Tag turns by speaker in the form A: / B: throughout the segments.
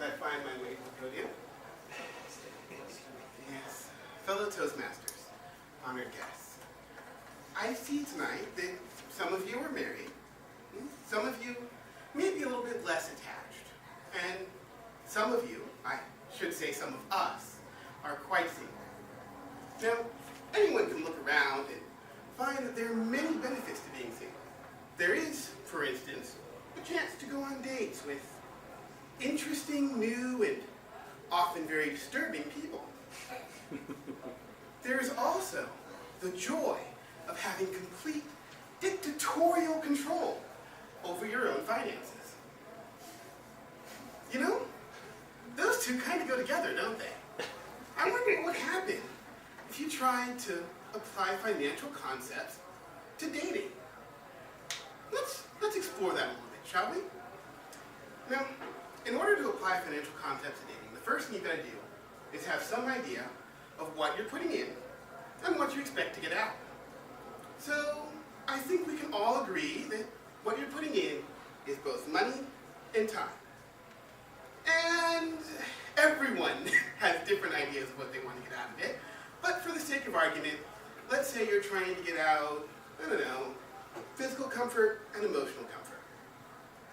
A: Did I find my way to the podium? Yes. Fellow Toastmasters, honored guests. I see tonight that some of you are married, some of you may be a little bit less attached, and some of you, I should say some of us, are quite single. Now, anyone can look around and find that there are many benefits to being single. There is, for instance, a chance to go on dates with interesting, new, and often very disturbing people. There is also the joy of having complete dictatorial control over your own finances. You know, those two kind of go together, don't they? I wonder what would happen if you tried to apply financial concepts to dating. Let's explore that a little bit, shall we? Now, in order to apply financial concepts to dating, the first thing you've got to do is have some idea of what you're putting in and what you expect to get out. So, I think we can all agree that what you're putting in is both money and time. And everyone has different ideas of what they want to get out of it. But for the sake of argument, let's say you're trying to get out, I don't know, physical comfort and emotional comfort.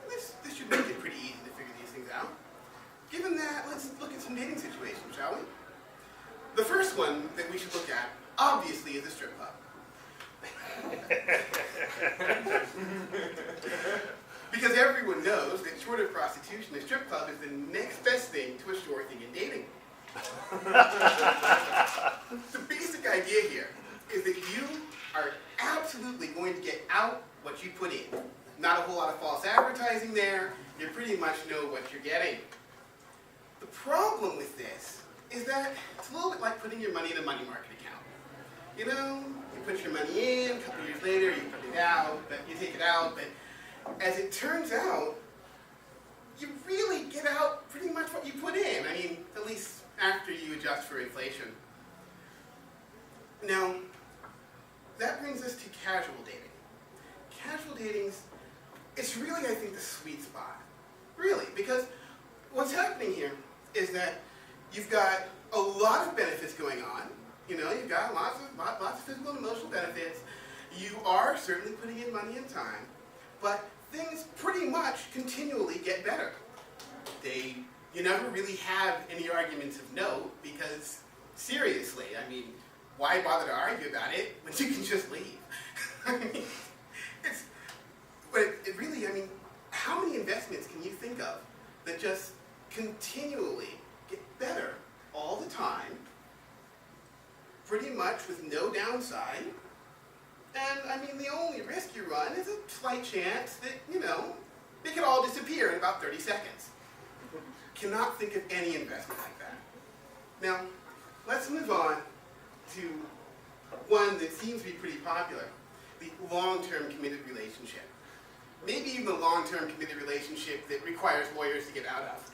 A: This should make it pretty easy to figure these things out. Given that, let's look at some dating situations, shall we? The first one that we should look at, obviously, is a strip club. Because everyone knows that short of prostitution, a strip club is the next best thing to a sure thing in dating. The basic idea here is that you are absolutely going to get out what you put in. Not a whole lot of false advertising there. You pretty much know what you're getting. The problem with this is that it's a little bit like putting your money in a money market account. You know, you put your money in, a couple years later you put it out, but you take it out, but as it turns out, you really get out pretty much what you put in. I mean, at least after you adjust for inflation. Now, that brings us to casual dating. Casual dating's, it's really, I think, the sweet spot. Really, because what's happening here is that you've got a lot of benefits going on. You know, you've got lots of physical and emotional benefits. You are certainly putting in money and time, but things pretty much continually get better. You never really have any arguments of note because, seriously, I mean, why bother to argue about it when you can just leave? I mean, but it really, I mean, how many investments can you think of that just continually get better all the time, pretty much with no downside? And, I mean, the only risk you run is a slight chance that, you know, it could all disappear in about 30 seconds. Cannot think of any investment like that. Now, let's move on to one that seems to be pretty popular, the long-term committed relationship. Maybe even the long-term committed relationship that requires lawyers to get out of.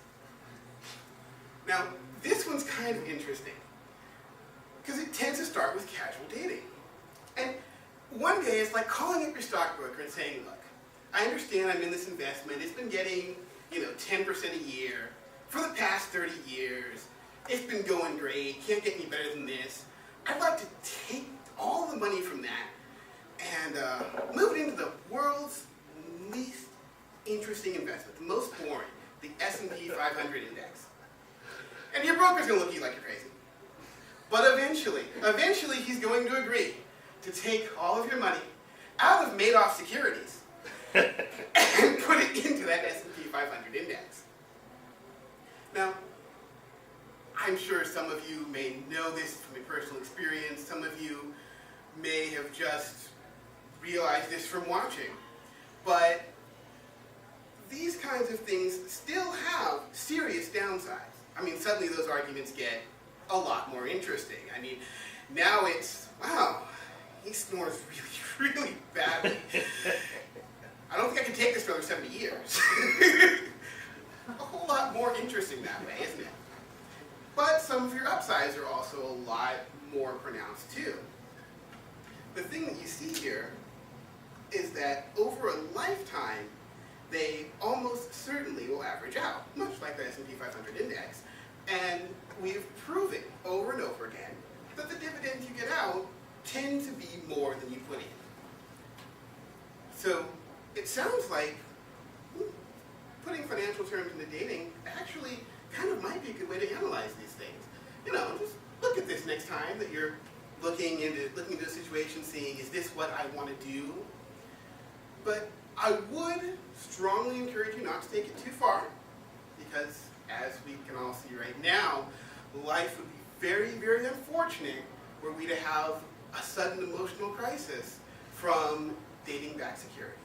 A: Now, this one's kind of interesting because it tends to start with casual dating. And one day it's like calling up your stockbroker and saying, look, I understand I'm in this investment. It's been getting, 10% a year for the past 30 years. It's been going great. Can't get any better than this. I'd like to take all the money from that and move it into the world's least interesting investment, the most boring, the S&P 500 index. And your broker's going to look at you like you're crazy. But eventually he's going to agree to take all of your money out of Madoff securities and put it into that S&P 500 index. Now, I'm sure some of you may know this from a personal experience. Some of you may have just realized this from watching. But these kinds of things still have serious downsides. I mean, suddenly those arguments get a lot more interesting. I mean, now it's, wow, he snores really, really badly. I don't think I can take this for another 70 years. A whole lot more interesting that way, isn't it? But some of your upsides are also a lot more pronounced too. The thing that you see here is that over a lifetime, they almost certainly will average out, much like the S&P 500 index. And we've proven over and over again that the dividends you get out tend to be more than you put in. So it sounds like putting financial terms into dating actually kind of might be a good way to analyze these things. Just look at this next time that you're looking into a situation, seeing, is this what I want to do? But I would strongly encourage you not to take it too far, because as we can all see right now, life would be very, very unfortunate were we to have a sudden emotional crisis from dating back security.